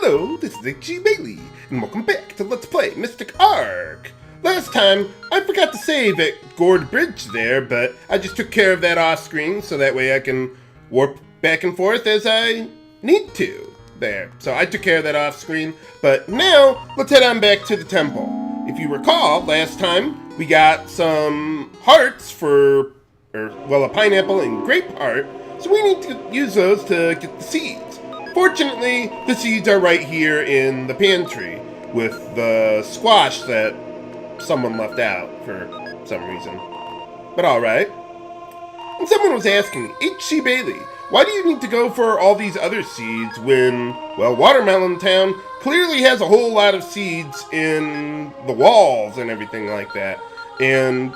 Hello, this is H.G. Bailey, and welcome back to Let's Play Mystic Ark. Last time, I forgot to save at Gourd Bridge there, but I just took care of that off-screen, so that way I can warp back and forth as I need to there. So I took care of that off-screen, but now, let's head on back to the temple. If you recall, last time, we got some hearts for, a pineapple and grape heart, so we need to use those to get the seeds. Fortunately, the seeds are right here in the pantry with the squash that someone left out for some reason. But alright. And someone was asking me, H.C. Bailey, why do you need to go for all these other seeds when, well, Watermelon Town clearly has a whole lot of seeds in the walls and everything like that? And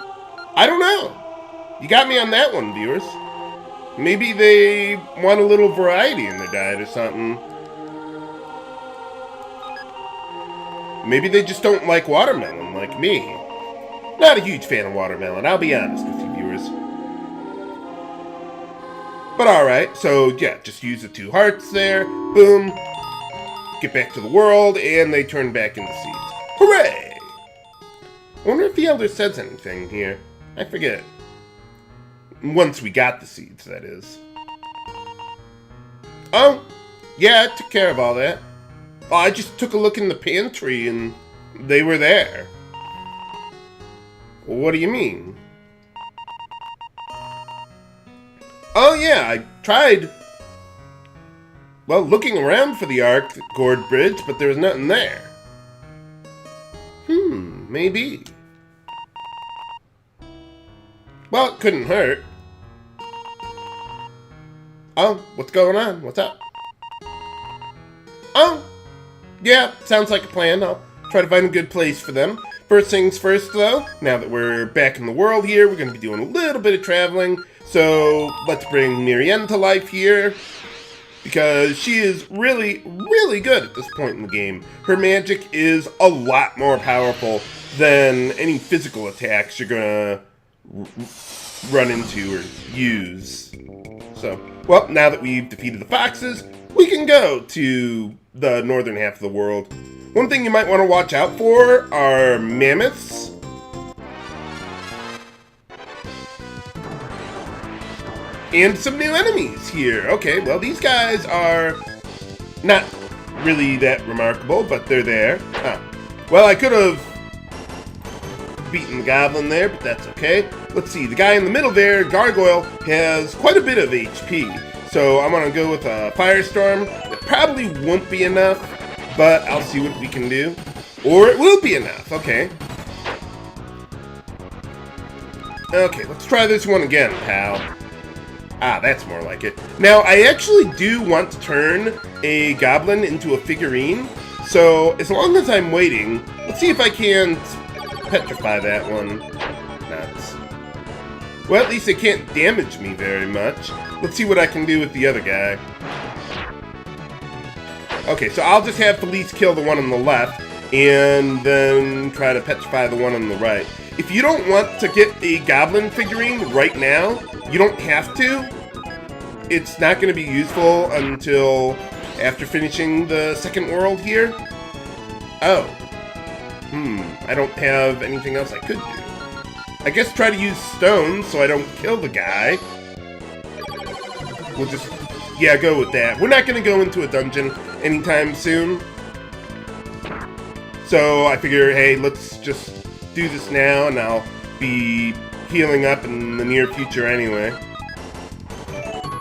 I don't know. You got me on that one, viewers. Maybe they want a little variety in their diet or something. Maybe they just don't like watermelon like me. Not a huge fan of watermelon, I'll be honest with you viewers. But alright, so yeah, just use the 2 hearts there. Boom. Get back to the world, and they turn back into seeds. Hooray! I wonder if the Elder says anything here. I forget. Once we got the seeds, that is. Oh, yeah, I took care of all that. Oh, I just took a look in the pantry and they were there. Well, what do you mean? Oh, yeah, I tried, well, looking around for the Ark Gourd Bridge, but there was nothing there. Maybe. Well, it couldn't hurt. Oh, what's going on? What's up? Oh, yeah, sounds like a plan. I'll try to find a good place for them. First things first, though, now that we're back in the world here, we're going to be doing a little bit of traveling. So, let's bring Miriam to life here, because she is really, really good at this point in the game. Her magic is a lot more powerful than any physical attacks you're going to run into or use. So, well, now that we've defeated the foxes, we can go to the northern half of the world. One thing you might want to watch out for are mammoths. And some new enemies here. Okay, well, these guys are not really that remarkable, but they're there. Huh. Well, I could have beaten the goblin there, but that's okay. Let's see, the guy in the middle there, Gargoyle, has quite a bit of HP. So I'm going to go with a Firestorm. It probably won't be enough, but I'll see what we can do. Or it will be enough, okay. Okay, let's try this one again, pal. Ah, that's more like it. Now, I actually do want to turn a goblin into a figurine. So, as long as I'm waiting, let's see if I can petrify that one. Nuts. Well, at least they can't damage me very much. Let's see what I can do with the other guy. Okay, so I'll just have Felice kill the one on the left, and then try to petrify the one on the right. If you don't want to get a goblin figurine right now, you don't have to. It's not going to be useful until after finishing the second world here. Oh. I don't have anything else I could do. I guess try to use stones so I don't kill the guy. We'll just, yeah, go with that. We're not going to go into a dungeon anytime soon. So I figure, hey, let's just do this now, and I'll be healing up in the near future anyway.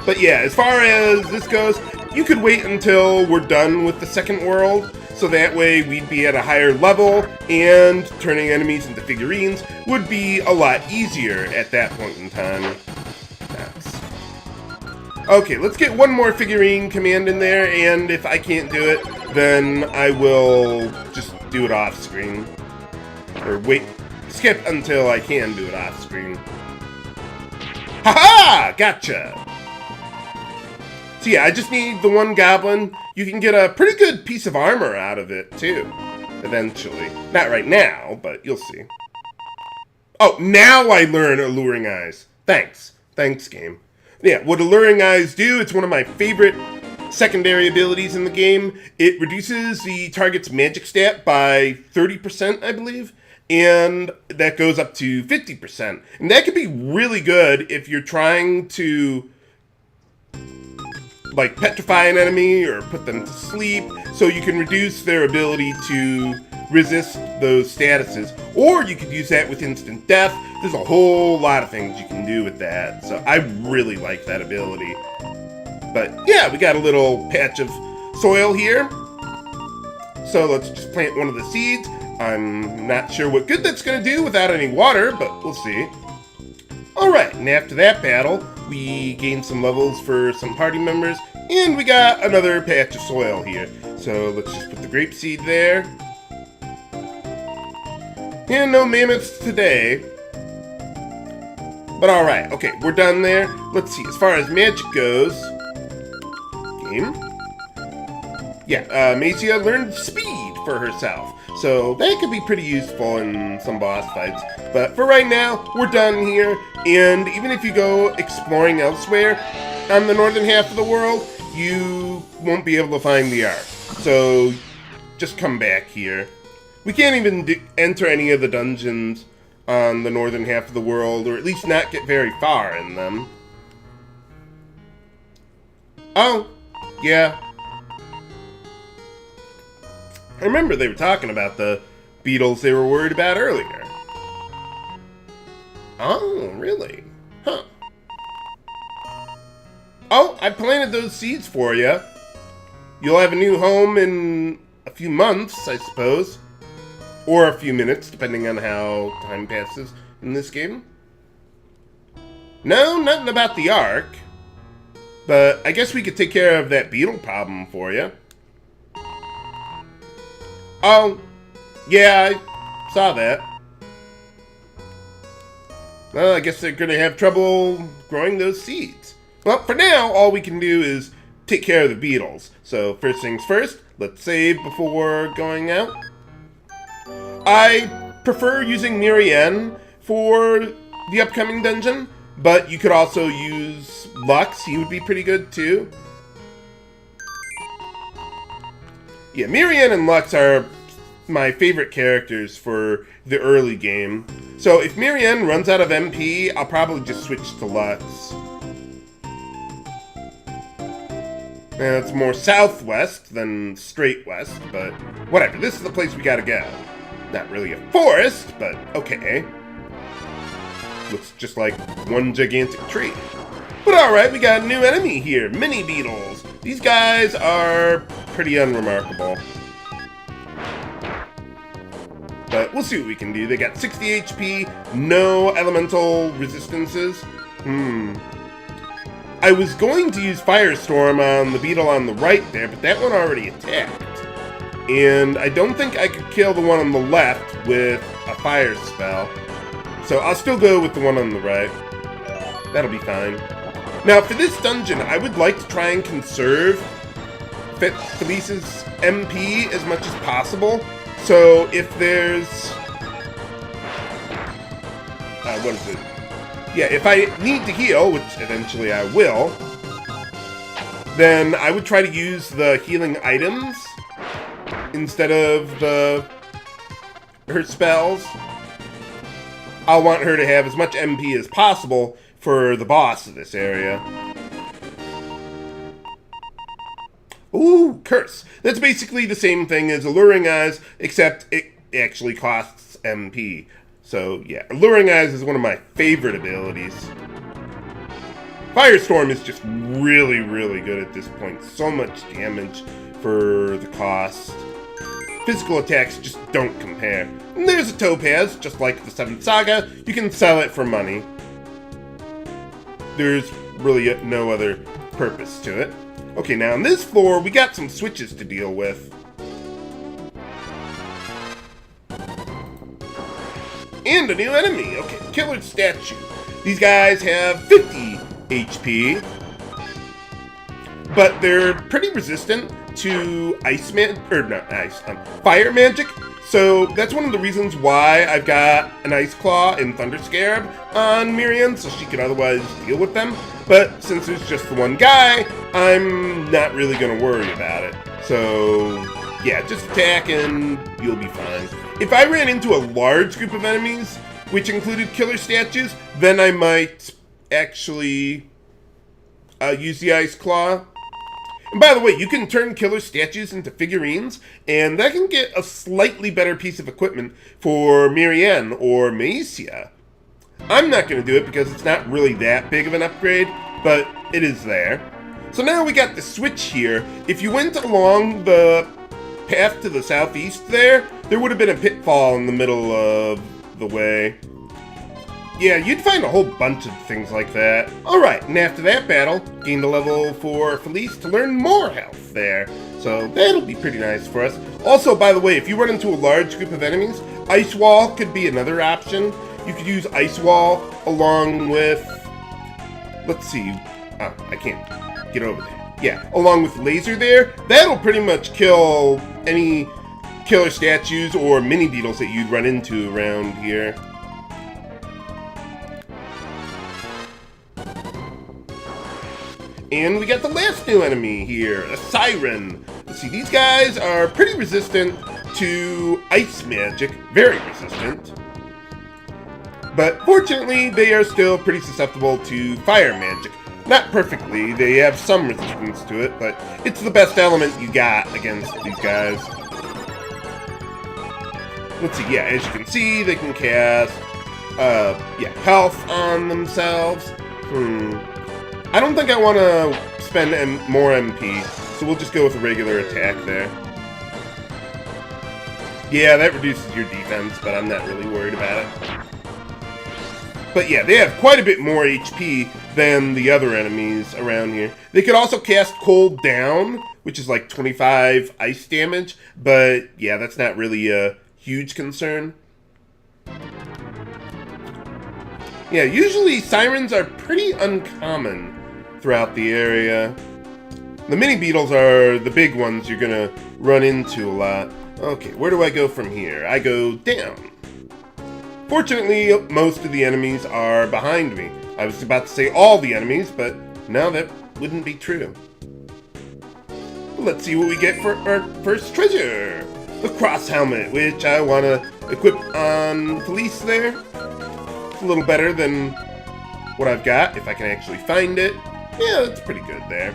But yeah, as far as this goes, you could wait until we're done with the second world, so that way we'd be at a higher level, and turning enemies into figurines would be a lot easier at that point in time. That's... Okay, let's get one more figurine command in there, and if I can't do it, then I will just do it off screen. Or wait, skip until I can do it off screen. Haha! Gotcha! So yeah, I just need the one goblin. You can get a pretty good piece of armor out of it, too. Eventually. Not right now, but you'll see. Oh, now I learn Alluring Eyes. Thanks. Thanks, game. Yeah, what Alluring Eyes do, it's one of my favorite secondary abilities in the game. It reduces the target's magic stat by 30%, I believe, and that goes up to 50%. And that could be really good if you're trying to, like, petrify an enemy or put them to sleep, so you can reduce their ability to resist those statuses. Or you could use that with instant death. There's a whole lot of things you can do with that, so I really like that ability. But yeah, we got a little patch of soil here. So let's just plant one of the seeds. I'm not sure what good that's going to do without any water, but we'll see. Alright, and after that battle, we gained some levels for some party members, and we got another patch of soil here. So let's just put the grape seed there. And no mammoths today. But alright, okay, we're done there. Let's see, as far as magic goes... Game? Yeah, Macia learned speed for herself. So that could be pretty useful in some boss fights. But for right now, we're done here. And even if you go exploring elsewhere on the northern half of the world, you won't be able to find the Ark. So just come back here. We can't even enter any of the dungeons on the northern half of the world, or at least not get very far in them. Oh, yeah. I remember they were talking about the beetles they were worried about earlier. Oh, really? Huh. Oh, I planted those seeds for you. You'll have a new home in a few months, I suppose. Or a few minutes, depending on how time passes in this game. No, nothing about the Ark. But I guess we could take care of that beetle problem for you. Oh, yeah, I saw that. Well, I guess they're going to have trouble growing those seeds. Well, for now, all we can do is take care of the beetles. So, first things first, let's save before going out. I prefer using Miriam for the upcoming dungeon, but you could also use Lux. He would be pretty good, too. Yeah, Miriam and Lux are my favorite characters for the early game. So if Miriam runs out of MP, I'll probably just switch to Lux. Now, it's more southwest than straight west, but whatever. This is the place we gotta go. Not really a forest, but okay. Looks just like one gigantic tree. But alright, we got a new enemy here, mini beetles. These guys are pretty unremarkable. But we'll see what we can do. They got 60 HP, no elemental resistances. I was going to use Firestorm on the beetle on the right there, but that one already attacked. And I don't think I could kill the one on the left with a fire spell. So I'll still go with the one on the right. That'll be fine. Now, for this dungeon, I would like to try and conserve Felice's MP as much as possible. So if there's... what is it? Yeah, if I need to heal, which eventually I will, then I would try to use the healing items instead of her spells. I'll want her to have as much MP as possible for the boss of this area. Ooh, Curse. That's basically the same thing as Alluring Eyes, except it actually costs MP. So, yeah, Alluring Eyes is one of my favorite abilities. Firestorm is just really, really good at this point. So much damage for the cost. Physical attacks just don't compare. And there's a Topaz, just like the 7th Saga. You can sell it for money. There's really no other purpose to it. Okay, now on this floor, we got some switches to deal with. And a new enemy. Okay, Killer Statue. These guys have 50 HP. But they're pretty resistant to fire magic. So that's one of the reasons why I've got an Ice Claw and Thunder Scarab on Miriam, so she could otherwise deal with them. But since there's just the one guy, I'm not really going to worry about it. So yeah, just attack and you'll be fine. If I ran into a large group of enemies, which included killer statues, then I might actually use the Ice Claw. And by the way, you can turn killer statues into figurines, and that can get a slightly better piece of equipment for Miriam or Maisia. I'm not going to do it because it's not really that big of an upgrade, but it is there. So now we got the switch here. If you went along the path to the southeast there would have been a pitfall in the middle of the way. Yeah, you'd find a whole bunch of things like that. Alright, and after that battle, gained a level for Felice to learn more health there. So that'll be pretty nice for us. Also, by the way, if you run into a large group of enemies, Ice Wall could be another option. You could use Ice Wall along with... Let's see. Oh, I can't get over there. Yeah, along with Laser there. That'll pretty much kill any killer statues or mini beetles that you'd run into around here. And we got the last new enemy here, a Siren. Let's see, these guys are pretty resistant to ice magic, very resistant. But fortunately, they are still pretty susceptible to fire magic. Not perfectly, they have some resistance to it, but it's the best element you got against these guys. Let's see, yeah, as you can see, they can cast, health on themselves. I don't think I want to spend more MP, so we'll just go with a regular attack there. Yeah, that reduces your defense, but I'm not really worried about it. But yeah, they have quite a bit more HP than the other enemies around here. They could also cast Cold Down, which is like 25 ice damage, but yeah, that's not really a huge concern. Yeah, usually sirens are pretty uncommon throughout the area. The mini beetles are the big ones you're gonna run into a lot. Okay, where do I go from here? I go down. Fortunately, most of the enemies are behind me. I was about to say all the enemies, but now that wouldn't be true. Let's see what we get for our first treasure. The cross helmet, which I want to equip on Felice there. It's a little better than what I've got, if I can actually find it. Yeah, that's pretty good there.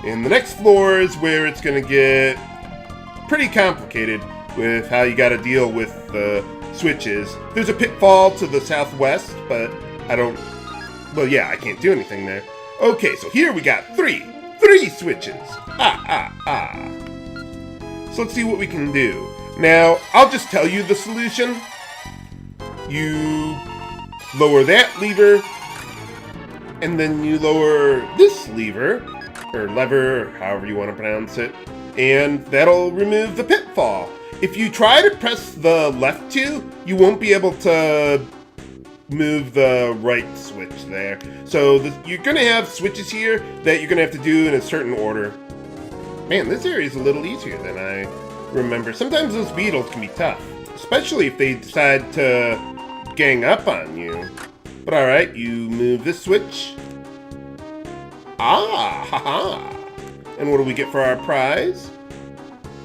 And the next floor is where it's going to get pretty complicated with how you got to deal with the switches. There's a pitfall to the southwest, but well, yeah, I can't do anything there. Okay, so here we got three switches. So let's see what we can do. Now, I'll just tell you the solution. You lower that lever, and then you lower this lever, or lever, however you want to pronounce it, and that'll remove the pitfall. If you try to press the left two, you won't be able to move the right switch there. So you're going to have switches here that you're going to have to do in a certain order. Man, this area is a little easier than I remember. Sometimes those beetles can be tough, especially if they decide to gang up on you. But alright, you move this switch. Haha. And what do we get for our prize?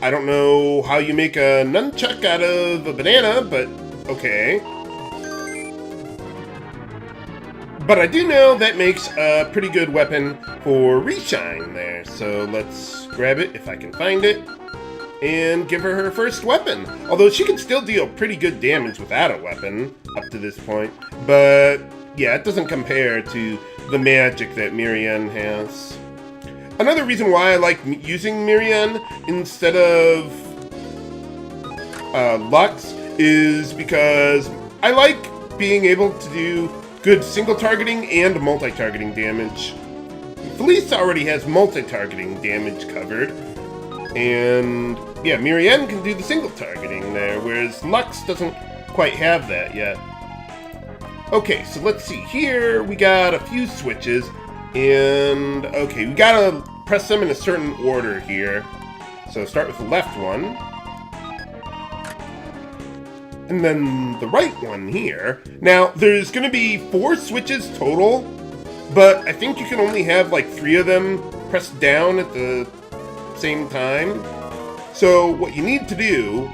I don't know how you make a nunchuck out of a banana, but okay. But I do know that makes a pretty good weapon for Reshine there. So let's grab it if I can find it and give her first weapon. Although she can still deal pretty good damage without a weapon up to this point. But yeah, it doesn't compare to the magic that Miriam has. Another reason why I like using Miriam instead of Lux is because I like being able to do good single targeting and multi-targeting damage. Felice already has multi-targeting damage covered, and yeah, Miriam can do the single targeting there, whereas Lux doesn't quite have that yet. Okay, so let's see. Here we got a few switches. And, okay, we gotta press them in a certain order here. So start with the left one. And then the right one here. Now, there's gonna be 4 switches total, but I think you can only have like 3 of them pressed down at the same time. So what you need to do,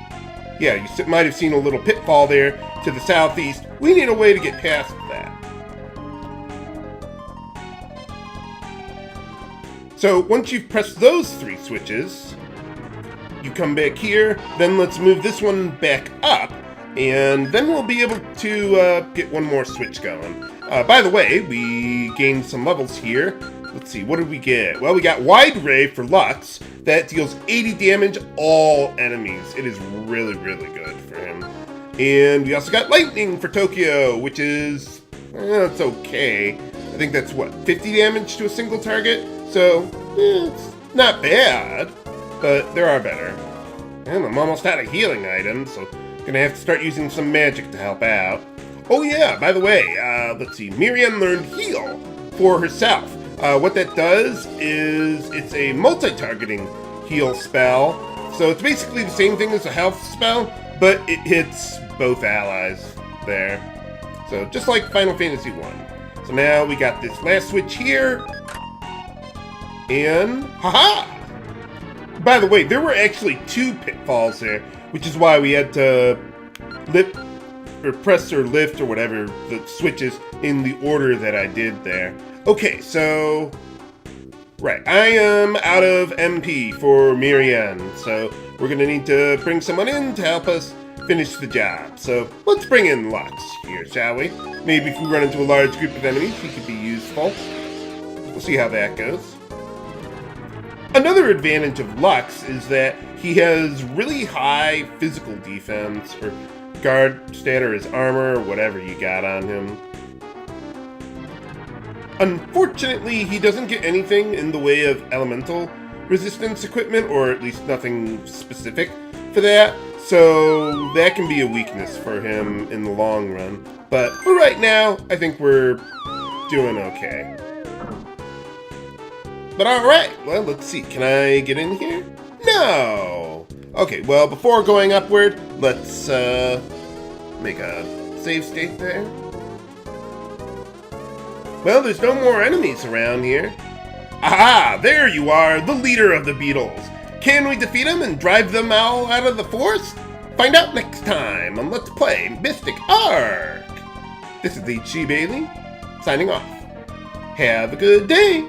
yeah, you might have seen a little pitfall there to the southeast. We need a way to get past that. So once you've pressed those 3 switches, you come back here, then let's move this one back up, and then we'll be able to get one more switch going. By the way, we gained some levels here. Let's see, what did we get? Well, we got Wide Ray for Lux. That deals 80 damage all enemies. It is really, really good for him. And we also got Lightning for Tokyo, which is, it's okay. I think that's, what, 50 damage to a single target? So, it's not bad, but there are better. And I'm almost out of healing items, so gonna have to start using some magic to help out. Oh yeah, by the way, let's see, Miriam learned Heal for herself. What that does is it's a multi-targeting heal spell. So it's basically the same thing as a health spell, but it hits both allies there. So just like Final Fantasy 1. So now we got this last switch here. And, haha! By the way, there were actually 2 pitfalls there, which is why we had to lift, or press or lift or whatever the switches in the order that I did there. Okay, so, right, I am out of MP for Miriam, so we're gonna need to bring someone in to help us finish the job. So let's bring in Lux here, shall we? Maybe if we run into a large group of enemies, he could be useful. We'll see how that goes. Another advantage of Lux is that he has really high physical defense, or guard stat, or his armor, or whatever you got on him. Unfortunately, he doesn't get anything in the way of elemental resistance equipment, or at least nothing specific for that, so that can be a weakness for him in the long run. But for right now, I think we're doing okay. But alright, well, let's see. Can I get in here? No! Okay, well, before going upward, let's make a save state there. Well, there's no more enemies around here. Aha! There you are, the leader of the beetles. Can we defeat them and drive them all out of the forest? Find out next time on Let's Play Mystic Ark. This is the Chi Bailey, signing off. Have a good day!